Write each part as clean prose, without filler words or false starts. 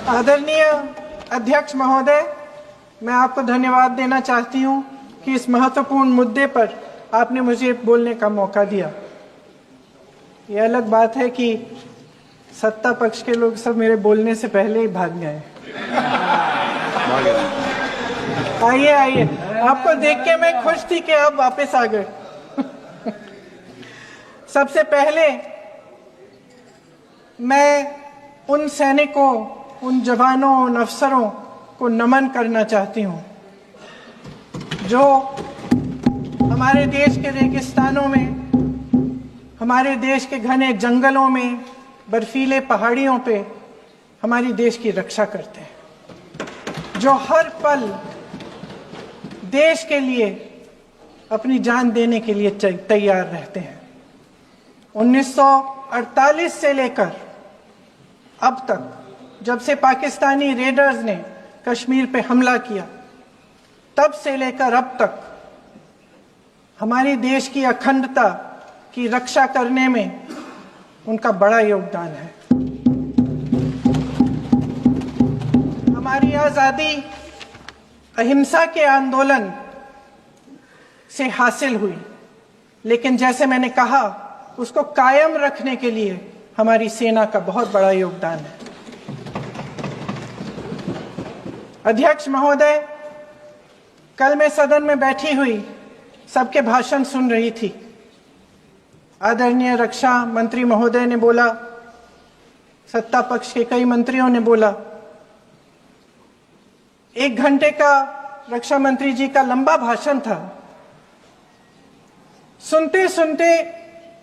आदरणीय अध्यक्ष महोदय, मैं आपको धन्यवाद देना चाहती हूं कि इस महत्वपूर्ण मुद्दे पर आपने मुझे बोलने का मौका दिया। ये अलग बात है कि सत्ता पक्ष के लोग सब मेरे बोलने से पहले ही भाग गए। आइए आइए, आपको देख के मैं खुश थी कि आप वापस आ गए। सबसे पहले मैं उन सैनिकों, उन जवानों, उन अफसरों को नमन करना चाहती हूं जो हमारे देश के रेगिस्तानों में, हमारे देश के घने जंगलों में, बर्फीले पहाड़ियों पे हमारी देश की रक्षा करते हैं, जो हर पल देश के लिए अपनी जान देने के लिए तैयार रहते हैं। 1948 से लेकर अब तक, जब से पाकिस्तानी रेडर्स ने कश्मीर पे हमला किया, तब से लेकर अब तक हमारी देश की अखंडता की रक्षा करने में उनका बड़ा योगदान है। हमारी आज़ादी अहिंसा के आंदोलन से हासिल हुई, लेकिन जैसे मैंने कहा, उसको कायम रखने के लिए हमारी सेना का बहुत बड़ा योगदान है। अध्यक्ष महोदय, कल मैं सदन में बैठी हुई सबके भाषण सुन रही थी। आदरणीय रक्षा मंत्री महोदय ने बोला, सत्ता पक्ष के कई मंत्रियों ने बोला। 1 घंटे का रक्षा मंत्री जी का लंबा भाषण था। सुनते सुनते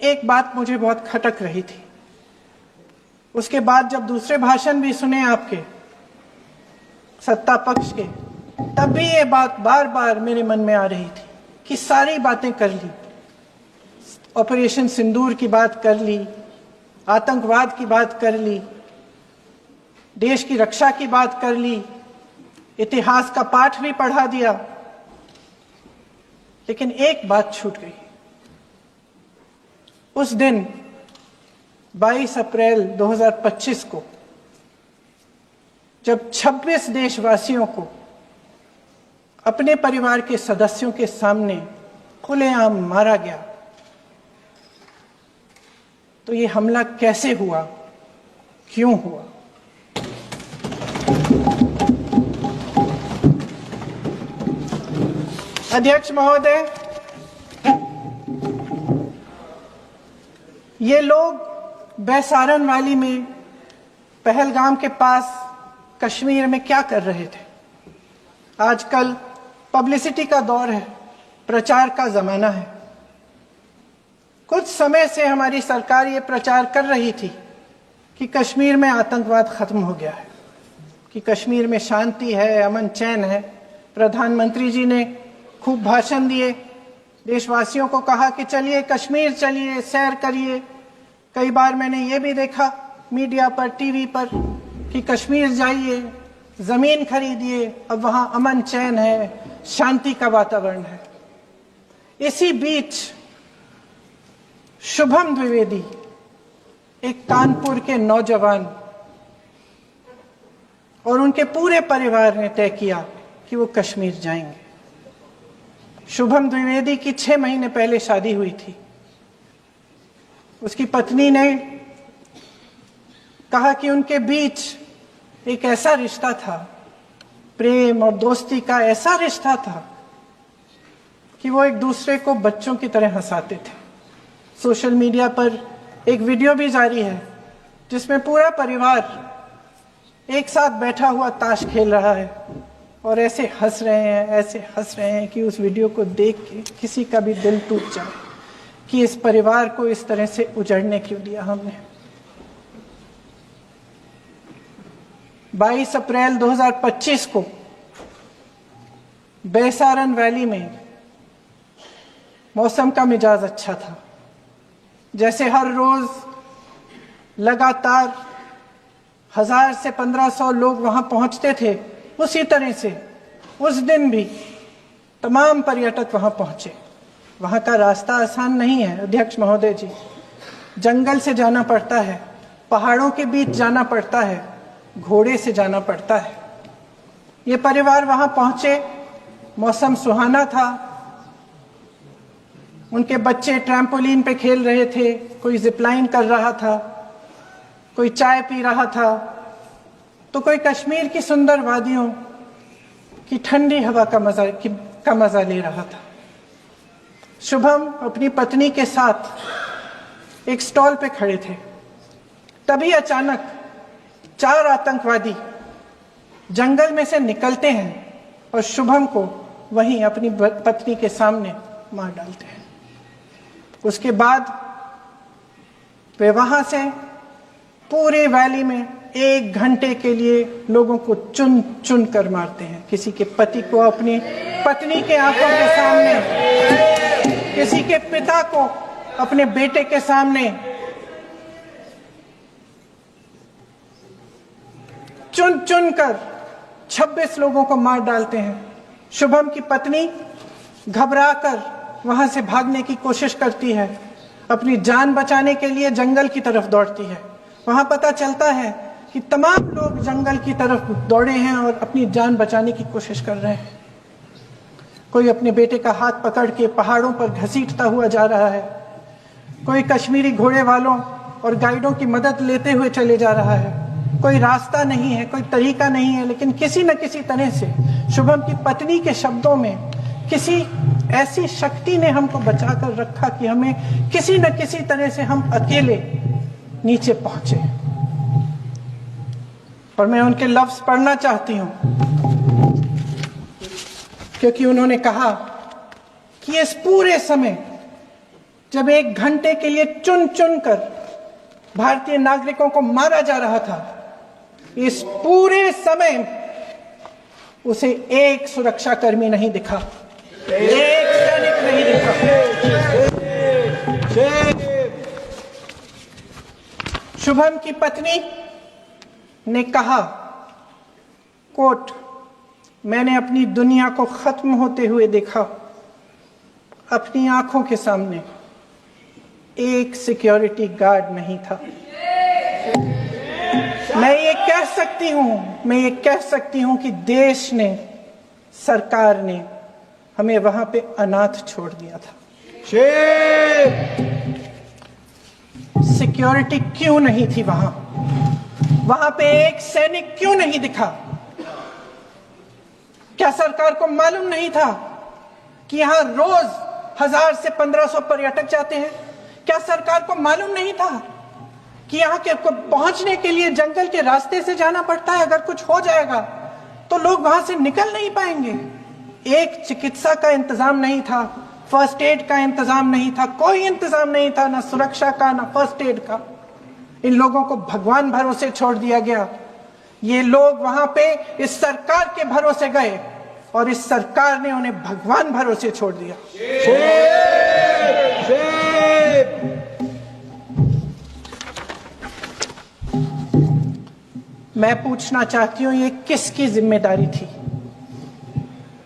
एक बात मुझे बहुत खटक रही थी। उसके बाद जब दूसरे भाषण भी सुने आपके सत्ता पक्ष के, तब भी ये बात बार बार मेरे मन में आ रही थी कि सारी बातें कर ली, ऑपरेशन सिंदूर की बात कर ली, आतंकवाद की बात कर ली, देश की रक्षा की बात कर ली, इतिहास का पाठ भी पढ़ा दिया, लेकिन एक बात छूट गई। उस दिन 22 अप्रैल 2025 को जब 26 देशवासियों को अपने परिवार के सदस्यों के सामने खुलेआम मारा गया, तो ये हमला कैसे हुआ, क्यों हुआ? अध्यक्ष महोदय, ये लोग बैसारन वैली में, पहलगाम के पास कश्मीर में क्या कर रहे थे? आजकल पब्लिसिटी का दौर है, प्रचार का जमाना है। कुछ समय से हमारी सरकार ये प्रचार कर रही थी कि कश्मीर में आतंकवाद खत्म हो गया है, कि कश्मीर में शांति है, अमन चैन है। प्रधानमंत्री जी ने खूब भाषण दिए, देशवासियों को कहा कि चलिए कश्मीर चलिए, सैर करिए। कई बार मैंने ये भी देखा मीडिया पर, टीवी पर, कि कश्मीर जाइए, जमीन खरीदिए, अब वहां अमन चैन है, शांति का वातावरण है। इसी बीच शुभम द्विवेदी, एक कानपुर के नौजवान, और उनके पूरे परिवार ने तय किया कि वो कश्मीर जाएंगे। शुभम द्विवेदी की 6 महीने पहले शादी हुई थी। उसकी पत्नी ने कहा कि उनके बीच एक ऐसा रिश्ता था, प्रेम और दोस्ती का ऐसा रिश्ता था कि वो एक दूसरे को बच्चों की तरह हंसाते थे। सोशल मीडिया पर एक वीडियो भी जारी है जिसमें पूरा परिवार एक साथ बैठा हुआ ताश खेल रहा है और ऐसे हंस रहे हैं कि उस वीडियो को देख के किसी का भी दिल टूट जाए कि इस परिवार को इस तरह से उजड़ने क्यों दिया हमने। 22 अप्रैल 2025 को बैसारन वैली में मौसम का मिजाज अच्छा था। जैसे हर रोज लगातार 1000 से 1500 लोग वहां पहुंचते थे, उसी तरह से उस दिन भी तमाम पर्यटक वहां पहुंचे। वहाँ का रास्ता आसान नहीं है अध्यक्ष महोदय जी। जंगल से जाना पड़ता है, पहाड़ों के बीच जाना पड़ता है, घोड़े से जाना पड़ता है। ये परिवार वहाँ पहुँचे, मौसम सुहाना था, उनके बच्चे ट्रैम्पोलिन पे खेल रहे थे, कोई जिपलाइन कर रहा था, कोई चाय पी रहा था, तो कोई कश्मीर की सुंदर वादियों की ठंडी हवा का मजा ले रहा था। शुभम अपनी पत्नी के साथ एक स्टॉल पे खड़े थे। तभी अचानक 4 आतंकवादी जंगल में से निकलते हैं और शुभम को वहीं अपनी पत्नी के सामने मार डालते हैं। उसके बाद वे वहां से पूरे वैली में 1 घंटे के लिए लोगों को चुन चुन कर मारते हैं। किसी के पति को अपनी पत्नी के आंखों के सामने, किसी के पिता को अपने बेटे के सामने, चुन चुन कर 26 लोगों को मार डालते हैं। शुभम की पत्नी घबराकर वहां से भागने की कोशिश करती है, अपनी जान बचाने के लिए जंगल की तरफ दौड़ती है। वहां पता चलता है कि तमाम लोग जंगल की तरफ दौड़े हैं और अपनी जान बचाने की कोशिश कर रहे हैं। कोई अपने बेटे का हाथ पकड़ के पहाड़ों पर घसीटता हुआ जा रहा है, कोई कश्मीरी घोड़े वालों और गाइडों की मदद लेते हुए चले जा रहा है। कोई रास्ता नहीं है, कोई तरीका नहीं है, लेकिन किसी न किसी तरह से शुभम की पत्नी के शब्दों में किसी ऐसी शक्ति ने हमको बचा कर रखा कि हमें किसी न किसी तरह से हम अकेले नीचे पहुंचे। और मैं उनके लफ्ज पढ़ना चाहती हूं, क्योंकि उन्होंने कहा कि इस पूरे समय जब 1 घंटे के लिए चुन चुन कर भारतीय नागरिकों को मारा जा रहा था, इस पूरे समय उसे एक सुरक्षाकर्मी नहीं दिखा, एक सैनिक नहीं दिखा। शुभम की पत्नी ने कहा, कोट, मैंने अपनी दुनिया को खत्म होते हुए देखा। अपनी आंखों के सामने एक सिक्योरिटी गार्ड नहीं था। मैं ये कह सकती हूं कि देश ने, सरकार ने हमें वहां पे अनाथ छोड़ दिया था। सिक्योरिटी क्यों नहीं थी वहां पे एक सैनिक क्यों नहीं दिखा? क्या सरकार को मालूम नहीं था कि यहां रोज 1000 से 1500 पर्यटक जाते हैं? क्या सरकार को मालूम नहीं था कि यहाँ के पहुंचने के लिए जंगल के रास्ते से जाना पड़ता है? अगर कुछ हो जाएगा तो लोग वहां से निकल नहीं पाएंगे। एक चिकित्सा का इंतजाम नहीं था, फर्स्ट एड का इंतजाम नहीं था, कोई इंतजाम नहीं था, ना सुरक्षा का, ना फर्स्ट एड का। इन लोगों को भगवान भरोसे छोड़ दिया गया। ये लोग वहां पे इस सरकार के भरोसे गए और इस सरकार ने उन्हें भगवान भरोसे छोड़ दिया। मैं पूछना चाहती हूं, ये किसकी जिम्मेदारी थी?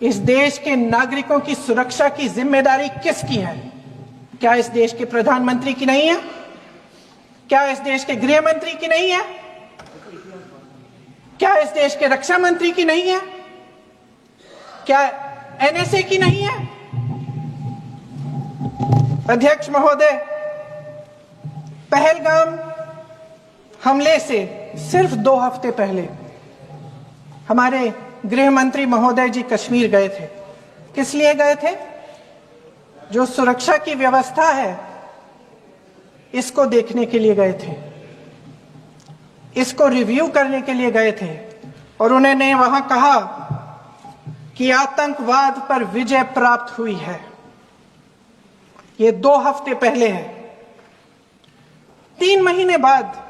इस देश के नागरिकों की सुरक्षा की जिम्मेदारी किसकी है? क्या इस देश के प्रधानमंत्री की नहीं है? क्या इस देश के गृह मंत्री की नहीं है? क्या इस देश के रक्षा मंत्री की नहीं है? क्या एनएसए की नहीं है? अध्यक्ष महोदय, पहलगाम हमले से सिर्फ 2 हफ्ते पहले हमारे गृह मंत्री महोदय जी कश्मीर गए थे। किस लिए गए थे? जो सुरक्षा की व्यवस्था है इसको देखने के लिए गए थे, इसको रिव्यू करने के लिए गए थे। और उन्होंने वहां कहा कि आतंकवाद पर विजय प्राप्त हुई है। ये 2 हफ्ते पहले है। 3 महीने बाद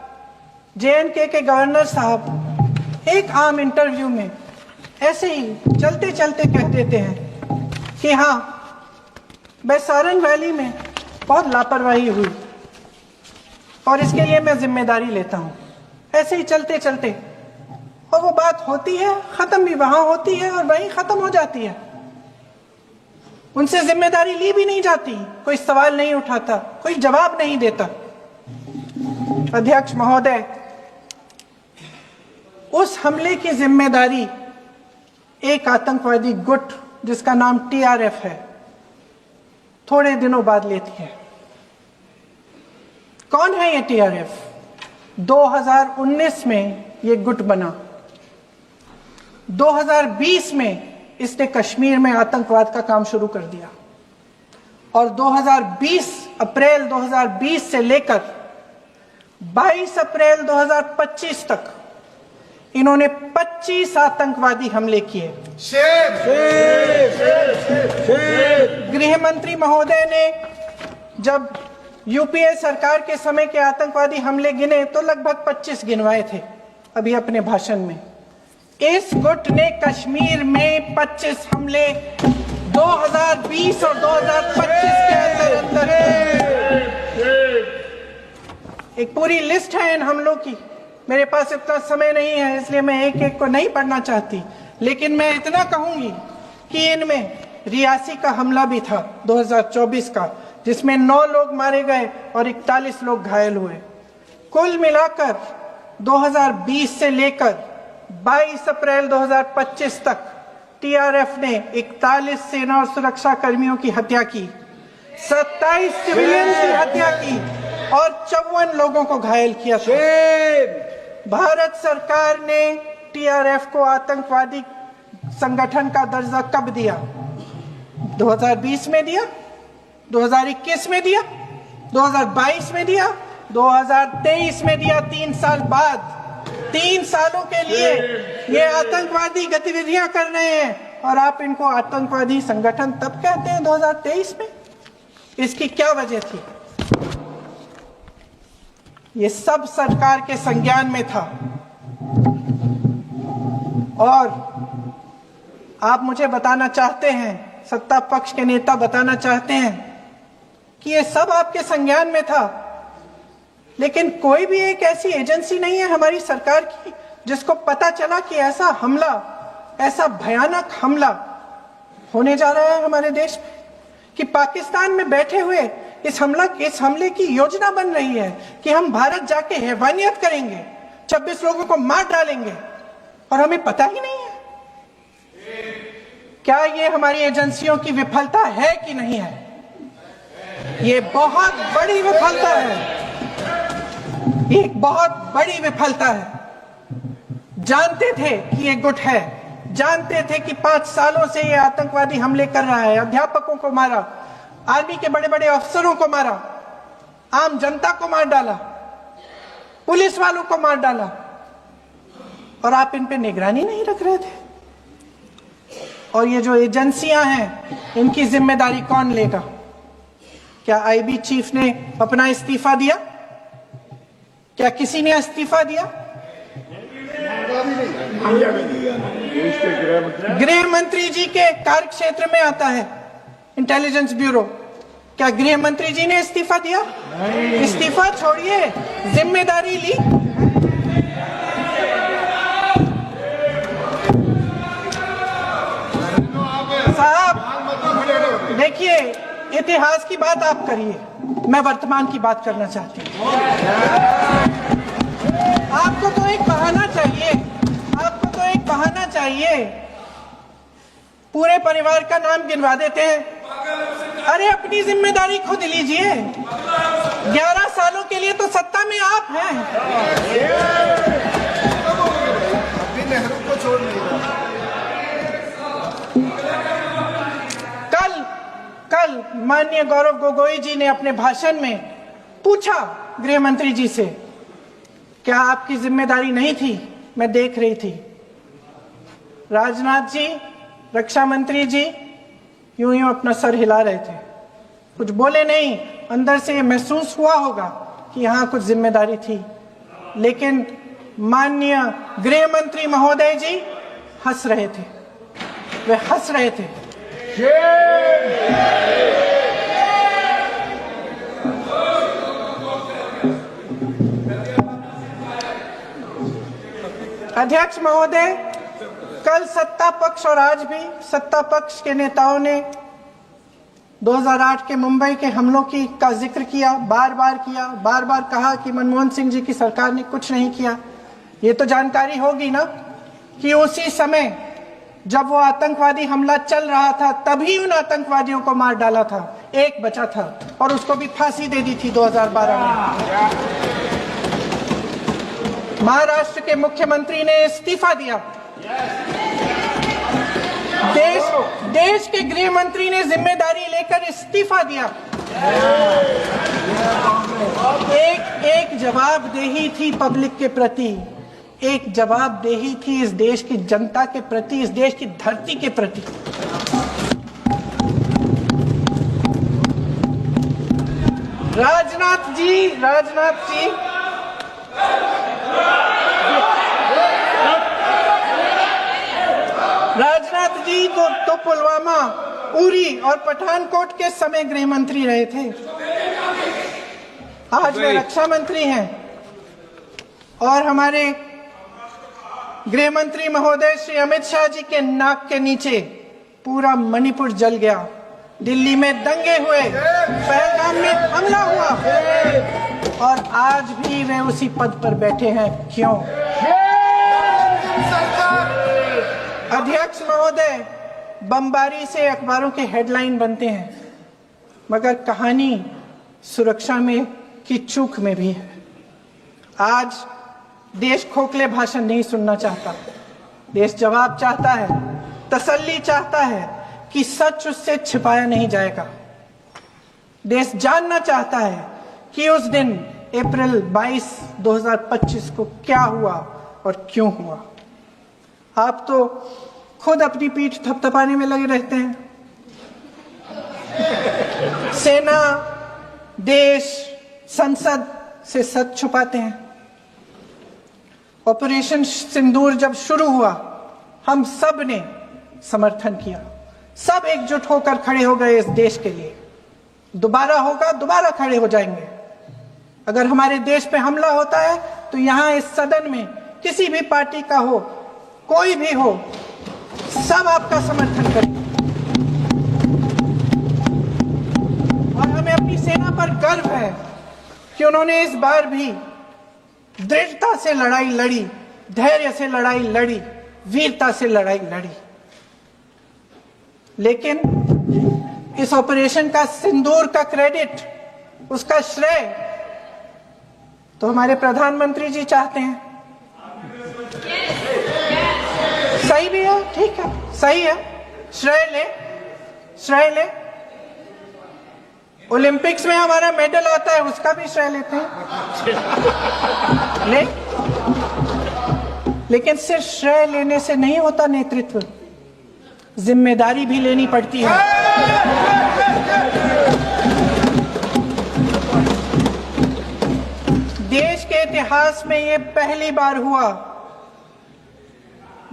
जेएनके के गवर्नर साहब एक आम इंटरव्यू में ऐसे ही चलते चलते कह देते हैं कि हाँ, बैसारन वैली में बहुत लापरवाही हुई और इसके लिए मैं जिम्मेदारी लेता हूं। ऐसे ही चलते चलते, और वो बात होती है, खत्म भी वहां होती है और वहीं खत्म हो जाती है। उनसे जिम्मेदारी ली भी नहीं जाती, कोई सवाल नहीं उठाता, कोई जवाब नहीं देता। अध्यक्ष महोदय, उस हमले की जिम्मेदारी एक आतंकवादी गुट जिसका नाम टीआरएफ है थोड़े दिनों बाद लेती है। कौन है ये टीआरएफ? 2019 में ये गुट बना, 2020 में इसने कश्मीर में आतंकवाद का काम शुरू कर दिया और अप्रैल 2020 से लेकर 22 अप्रैल 2025 तक इन्होंने 25 आतंकवादी हमले किए। गृह मंत्री महोदय ने जब यूपीए सरकार के समय के आतंकवादी हमले गिने तो लगभग 25 गिनवाए थे अभी अपने भाषण में। इस गुट ने कश्मीर में 25 हमले 2020 और 2025 के अंदर एक पूरी लिस्ट है इन हमलों की। मेरे पास इतना समय नहीं है इसलिए मैं एक एक को नहीं पढ़ना चाहती, लेकिन मैं इतना कहूंगी कि इनमें रियासी का हमला भी था 2024 का, जिसमें 9 लोग मारे गए और 41 लोग घायल हुए। कुल मिलाकर 2020 से लेकर 22 अप्रैल 2025 तक टीआरएफ ने 41 सेना और सुरक्षा कर्मियों की हत्या की, 27 सिविलियन की हत्या की और 54 लोगों को घायल किया। भारत सरकार ने टीआरएफ को आतंकवादी संगठन का दर्जा कब दिया? 2020 में दिया, 2021 में दिया, 2022 में दिया, 2023 में दिया। 3 साल बाद, 3 सालों के लिए ये आतंकवादी गतिविधियां कर रहे हैं और आप इनको आतंकवादी संगठन तब कहते हैं 2023 में? इसकी क्या वजह थी? ये सब सरकार के संज्ञान में था और आप मुझे बताना चाहते हैं, सत्ता पक्ष के नेता बताना चाहते हैं कि ये सब आपके संज्ञान में था, लेकिन कोई भी एक ऐसी एजेंसी नहीं है हमारी सरकार की जिसको पता चला कि ऐसा हमला, ऐसा भयानक हमला होने जा रहा है हमारे देश में, कि पाकिस्तान में बैठे हुए इस हमले की योजना बन रही है कि हम भारत जाके हैवानियत करेंगे, 26 लोगों को मार डालेंगे और हमें पता ही नहीं है। क्या ये हमारी एजेंसियों की विफलता है कि नहीं है? ये बहुत बड़ी विफलता है, एक बहुत बड़ी विफलता है। जानते थे कि ये गुट है, जानते थे कि 5 सालों से ये आतंकवादी हमले कर रहा है, अध्यापकों को मारा, आर्मी के बड़े बड़े अफसरों को मारा, आम जनता को मार डाला, पुलिस वालों को मार डाला, और आप इन पे निगरानी नहीं रख रहे थे। और ये जो एजेंसियां हैं इनकी जिम्मेदारी कौन लेगा? क्या आईबी चीफ ने अपना इस्तीफा दिया? क्या किसी ने इस्तीफा दिया? गृह मंत्री जी के कार्य क्षेत्र में आता है इंटेलिजेंस ब्यूरो। क्या गृह मंत्री जी ने इस्तीफा दिया? इस्तीफा छोड़िए, जिम्मेदारी ली। साहब देखिए, इतिहास की बात आप करिए, मैं वर्तमान की बात करना चाहती हूँ। आपको तो एक बहाना चाहिए, आपको तो एक बहाना चाहिए। पूरे परिवार का नाम गिनवा देते हैं। अरे अपनी जिम्मेदारी खुद लीजिए। 11 सालों के लिए तो सत्ता में आप हैं। अभी नेहरू को छोड़ नहीं रहा। कल माननीय गौरव गोगोई जी ने अपने भाषण में पूछा गृह मंत्री जी से, क्या आपकी जिम्मेदारी नहीं थी? मैं देख रही थी। राजनाथ जी, रक्षा मंत्री जी यूं यूं अपना सर हिला रहे थे, कुछ बोले नहीं। अंदर से महसूस हुआ होगा कि यहां कुछ जिम्मेदारी थी, लेकिन माननीय गृह मंत्री महोदय जी हंस रहे थे, वे हंस रहे थे। अध्यक्ष महोदय, कल सत्ता पक्ष और आज भी सत्ता पक्ष के नेताओं ने 2008 के मुंबई के हमलों का जिक्र किया, बार बार कहा कि मनमोहन सिंह जी की सरकार ने कुछ नहीं किया। ये तो जानकारी होगी ना कि उसी समय जब वो आतंकवादी हमला चल रहा था तभी उन आतंकवादियों को मार डाला था, एक बचा था और उसको भी फांसी दे दी थी 2012 में। महाराष्ट्र के मुख्यमंत्री ने इस्तीफा दिया। देश के गृह मंत्री ने जिम्मेदारी लेकर इस्तीफा दिया। एक जवाबदेही थी पब्लिक के प्रति, एक जवाबदेही थी इस देश की जनता के प्रति, इस देश की धरती के प्रति। राजनाथ जी तो पुलवामा, उरी और पठानकोट के समय गृह मंत्री रहे थे। आज वे रक्षा मंत्री हैं और हमारे गृह मंत्री महोदय श्री अमित शाह जी के नाक के नीचे पूरा मणिपुर जल गया, दिल्ली में दंगे हुए, पहलगाम में हमला हुआ और आज भी वे उसी पद पर बैठे हैं। क्यों? अध्यक्ष महोदय, बमबारी से अखबारों के हेडलाइन बनते हैं, मगर कहानी सुरक्षा में की चूक में भी है। आज देश खोखले भाषण नहीं सुनना चाहता, देश जवाब चाहता है, तसल्ली चाहता है कि सच उससे छिपाया नहीं जाएगा। देश जानना चाहता है कि उस दिन अप्रैल 22, 2025 को क्या हुआ और क्यों हुआ। आप तो खुद अपनी पीठ थपथपाने में लगे रहते हैं। सेना, देश, संसद से सच छुपाते हैं। ऑपरेशन सिंदूर जब शुरू हुआ, हम सब ने समर्थन किया, सब एकजुट होकर खड़े हो गए इस देश के लिए। दोबारा होगा, दोबारा खड़े हो जाएंगे। अगर हमारे देश पे हमला होता है तो यहां इस सदन में किसी भी पार्टी का हो, कोई भी हो, सब आपका समर्थन करेंगे। और हमें अपनी सेना पर गर्व है कि उन्होंने इस बार भी दृढ़ता से लड़ाई लड़ी, धैर्य से लड़ाई लड़ी, वीरता से लड़ाई लड़ी। लेकिन इस ऑपरेशन का सिंदूर का क्रेडिट, उसका श्रेय तो हमारे प्रधानमंत्री जी चाहते हैं। सही भी है, ठीक है, सही है, श्रेय ले। ओलंपिक्स में हमारा मेडल आता है, उसका भी श्रेय लेते हैं। लेकिन सिर्फ श्रेय लेने से नहीं होता नेतृत्व, जिम्मेदारी भी लेनी पड़ती है। देश के इतिहास में ये पहली बार हुआ,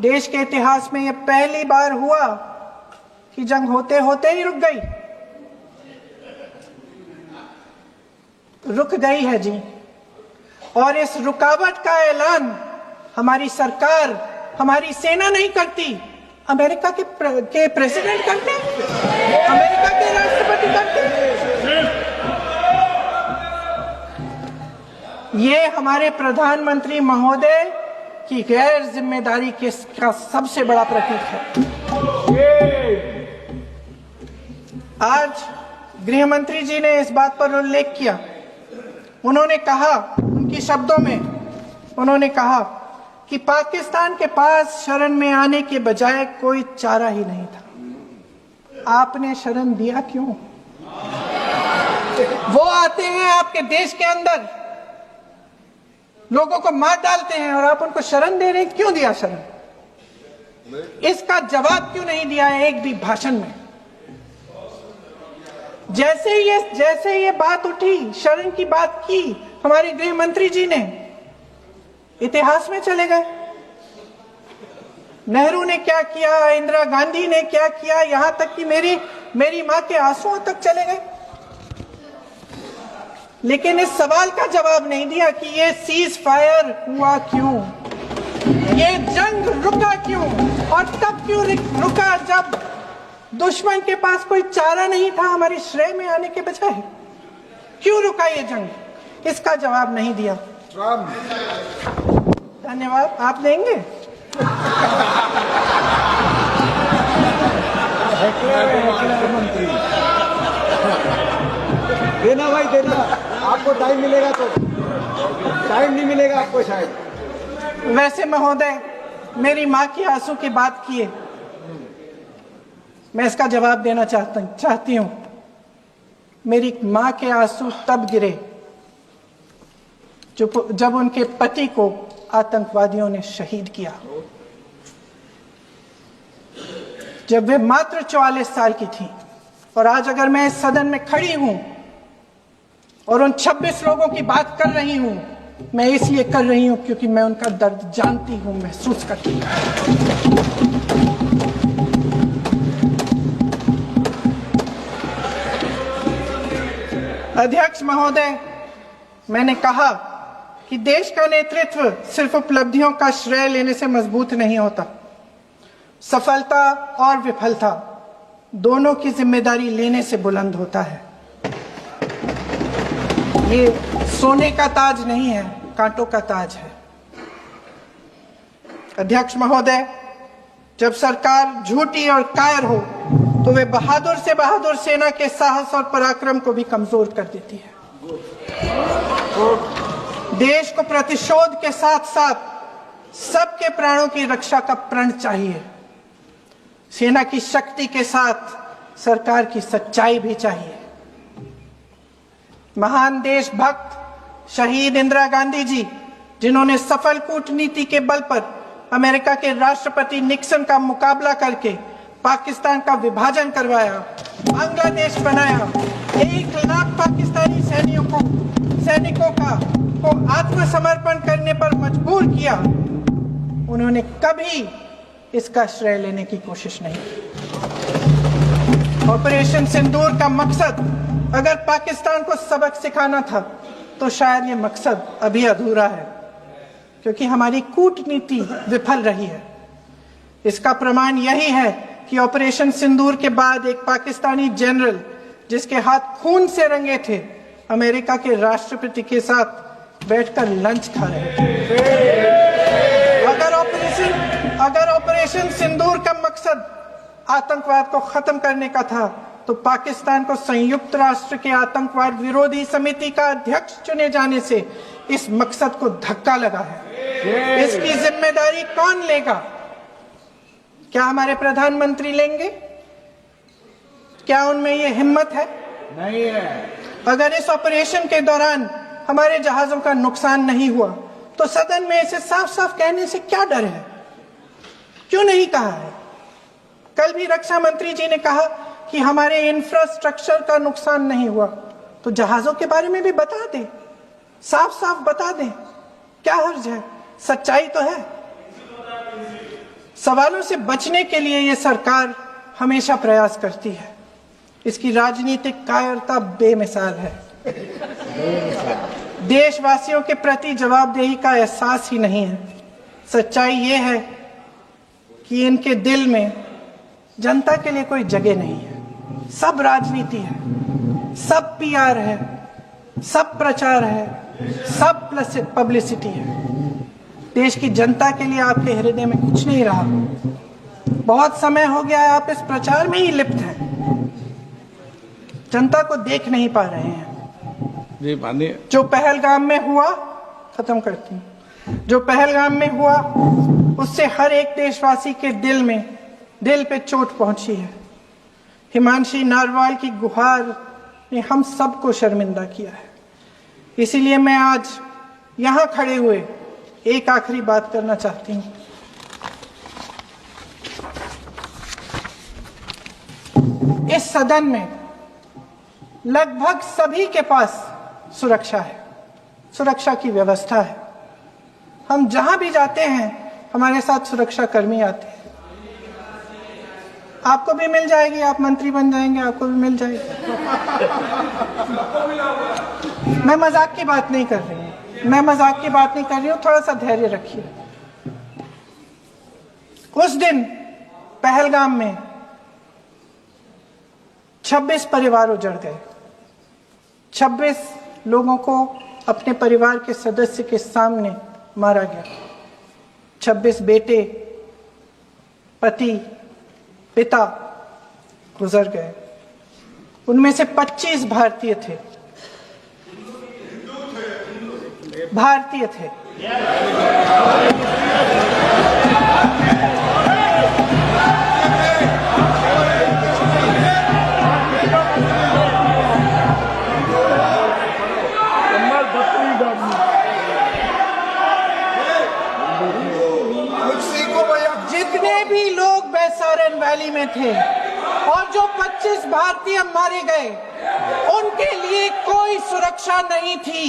देश के इतिहास में यह पहली बार हुआ कि जंग होते होते ही रुक गई। रुक गई है जी, और इस रुकावट का ऐलान हमारी सरकार, हमारी सेना नहीं करती, अमेरिका के प्रेसिडेंट करते हैं, अमेरिका के राष्ट्रपति करते हैं। ये हमारे प्रधानमंत्री महोदय की गैर जिम्मेदारी का सबसे बड़ा प्रतीक है। आज गृह मंत्री जी ने इस बात पर उल्लेख किया। उन्होंने कहा, उनके शब्दों में उन्होंने कहा कि पाकिस्तान के पास शरण में आने के बजाय कोई चारा ही नहीं था। आपने शरण दिया क्यों? वो आते हैं आपके देश के अंदर, लोगों को मार डालते हैं और आप उनको शरण दे रहे हैं। क्यों दिया शरण? इसका जवाब क्यों नहीं दिया है एक भी भाषण में? जैसे ये बात उठी, शरण की बात की, हमारे गृह मंत्री जी ने इतिहास में चले गए। नेहरू ने क्या किया, इंदिरा गांधी ने क्या किया, यहां तक कि मेरी मां के आंसुओं तक चले गए। लेकिन इस सवाल का जवाब नहीं दिया कि ये सीज फायर हुआ क्यों, ये जंग रुका क्यों, और तब क्यों रुका जब दुश्मन के पास कोई चारा नहीं था हमारे श्रेय में आने के बजाय? क्यों रुका ये जंग? इसका जवाब नहीं दिया। धन्यवाद। आप देंगे? मंत्री देना भाई, देना। आपको टाइम मिलेगा तो, टाइम नहीं मिलेगा आपको शायद। वैसे महोदय, मेरी माँ की आंसू की बात किए, मैं इसका जवाब देना चाहती हूँ। मेरी माँ के आंसू तब गिरे जब उनके पति को आतंकवादियों ने शहीद किया, जब वे मात्र 44 साल की थी। और आज अगर मैं इस सदन में खड़ी हूं और उन 26 लोगों की बात कर रही हूं, मैं इसलिए कर रही हूं क्योंकि मैं उनका दर्द जानती हूं, महसूस करती हूं। अध्यक्ष महोदय, मैंने कहा कि देश का नेतृत्व सिर्फ उपलब्धियों का श्रेय लेने से मजबूत नहीं होता। सफलता और विफलता दोनों की जिम्मेदारी लेने से बुलंद होता है। ये सोने का ताज नहीं है, कांटों का ताज है। अध्यक्ष महोदय, जब सरकार झूठी और कायर हो तो वे बहादुर से बहादुर सेना के साहस और पराक्रम को भी कमजोर कर देती है। देश को प्रतिशोध के साथ साथ सबके प्राणों की रक्षा का प्रण चाहिए। सेना की शक्ति के साथ सरकार की सच्चाई भी चाहिए। महान देशभक्त शहीद इंदिरा गांधी जी, जिन्होंने सफल कूटनीति के बल पर अमेरिका के राष्ट्रपति निक्सन का मुकाबला करके पाकिस्तान का विभाजन करवाया, बांग्लादेश बनाया, 1 लाख पाकिस्तानी सैनिकों को आत्मसमर्पण करने पर मजबूर किया, उन्होंने कभी इसका श्रेय लेने की कोशिश नहीं की। ऑपरेशन सिंदूर का मकसद अगर पाकिस्तान को सबक सिखाना था तो शायद ये मकसद अभी अधूरा है, क्योंकि हमारी कूटनीति विफल रही है। इसका प्रमाण यही है कि ऑपरेशन सिंदूर के बाद एक पाकिस्तानी जनरल, जिसके हाथ खून से रंगे थे, अमेरिका के राष्ट्रपति के साथ बैठकर लंच खा रहे थे। अगर ऑपरेशन सिंदूर का मकसद आतंकवाद को खत्म करने का था तो पाकिस्तान को संयुक्त राष्ट्र के आतंकवाद विरोधी समिति का अध्यक्ष चुने जाने से इस मकसद को धक्का लगा है। इसकी जिम्मेदारी कौन लेगा? क्या हमारे प्रधानमंत्री लेंगे? क्या उनमें यह हिम्मत है? नहीं है। अगर इस ऑपरेशन के दौरान हमारे जहाजों का नुकसान नहीं हुआ तो सदन में इसे साफ साफ कहने से क्या डर है? क्यों नहीं कहा है? कल भी रक्षा मंत्री जी ने कहा कि हमारे इंफ्रास्ट्रक्चर का नुकसान नहीं हुआ, तो जहाजों के बारे में भी बता दें, साफ साफ बता दें, क्या हर्ज है? सच्चाई तो है। सवालों से बचने के लिए ये सरकार हमेशा प्रयास करती है। इसकी राजनीतिक कायरता बेमिसाल है। देशवासियों के प्रति जवाबदेही का एहसास ही नहीं है। सच्चाई ये है कि इनके दिल में जनता के लिए कोई जगह नहीं है। सब राजनीति है, सब पीआर है, सब प्रचार है, सब पब्लिसिटी है। देश की जनता के लिए आपके हृदय में कुछ नहीं रहा। बहुत समय हो गया है आप इस प्रचार में ही लिप्त हैं, जनता को देख नहीं पा रहे हैं। जो पहलगाम में हुआ, खत्म करती हूं, जो पहलगाम में हुआ उससे हर एक देशवासी के दिल पे चोट पहुंची है। हिमांशी नारवाल की गुहार ने हम सबको शर्मिंदा किया है। इसीलिए मैं आज यहां खड़े हुए एक आखिरी बात करना चाहती हूं। इस सदन में लगभग सभी के पास सुरक्षा है, सुरक्षा की व्यवस्था है। हम जहां भी जाते हैं हमारे साथ सुरक्षा कर्मी आते हैं। आपको भी मिल जाएगी, आप मंत्री बन जाएंगे, आपको भी मिल जाएगी। मैं मजाक की बात नहीं कर रही हूं, थोड़ा सा धैर्य रखिए। उस दिन पहलगाम में 26 परिवार उजड़ गए। 26 लोगों को अपने परिवार के सदस्य के सामने मारा गया। 26 बेटे, पति, पिता गुजर गए। उनमें से 25 भारतीय थे। भारतीय थे। जितने भी लोग बैसारन वैली में थे और जो 25 भारतीय मारे गए, उनके लिए कोई सुरक्षा नहीं थी।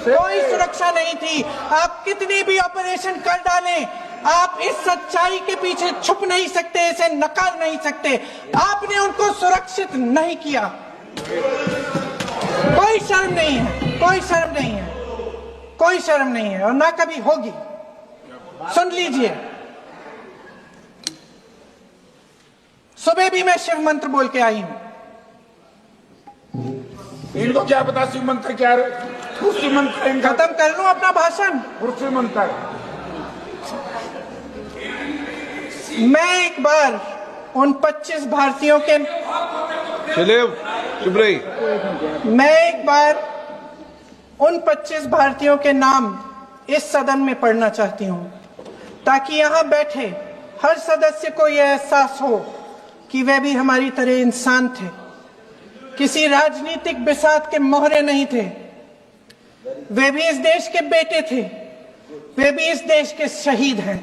कोई सुरक्षा नहीं थी। आप कितनी भी ऑपरेशन कर डालें, आप इस सच्चाई के पीछे छुप नहीं सकते, इसे नकार नहीं सकते। आपने उनको सुरक्षित नहीं किया। कोई शर्म नहीं है, कोई शर्म नहीं है, कोई शर्म नहीं है और ना कभी होगी। सुन लीजिए, सुबह भी मैं शिव मंत्र बोल के आई हूं। इनको क्या पता शिव मंत्र क्या है? शिव मंत्र खत्म कर लूं अपना भाषण। शिव मंत्र मैं एक बार उन 25 भारतीयों के मैं एक बार उन 25 भारतीयों के नाम इस सदन में पढ़ना चाहती हूं, ताकि यहां बैठे हर सदस्य को यह एहसास हो कि वे भी हमारी तरह इंसान थे, किसी राजनीतिक बिसात के मोहरे नहीं थे। वे भी इस देश के बेटे थे, वे भी इस देश के शहीद हैं।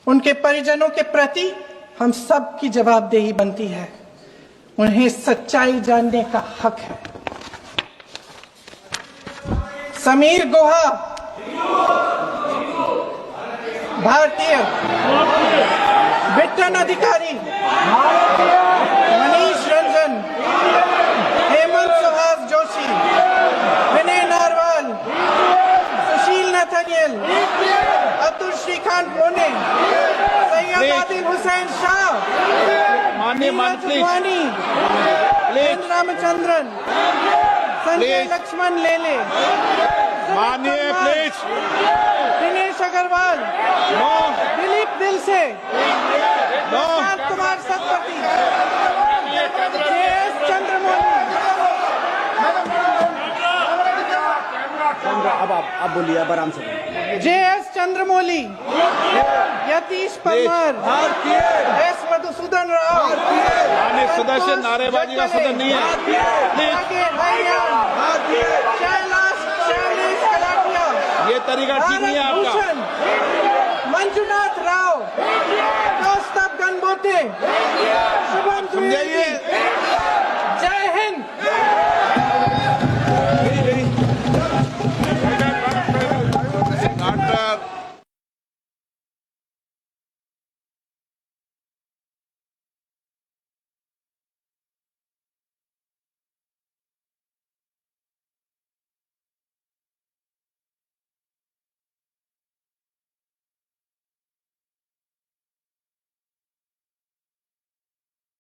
उनके परिजनों के प्रति हम सब की जवाबदेही बनती है। उन्हें सच्चाई जानने का हक है। समीर गुहा भारतीय, बिट्टन अधिकारी, मनीष रंजन, हेमंत सुहास जोशी, विनय नारवाल, सुशील नथनियल, अतुल श्रीकांत मोने, सैयद आदिल हुसैन शाह, सुवानी, रामचंद्रन, संजय लक्ष्मण लेले, माननीय प्लीज, दिनेश अग्रवाल, दिलीप दिल से, कुमार सतपति, JS चंद्रमौली। अब आप बोलिए, अब आराम से। JS चंद्रमौली, यतीश परमार, S मधुसूदन राव, सुदर्शन नारेबाजी का सदन नहीं है। शैलेश कलाटिया, ये तरीका ठीक नहीं है आपका। मंजुनाथ राव, कौस्तभ गणबोते, शुभम द्विवेदी,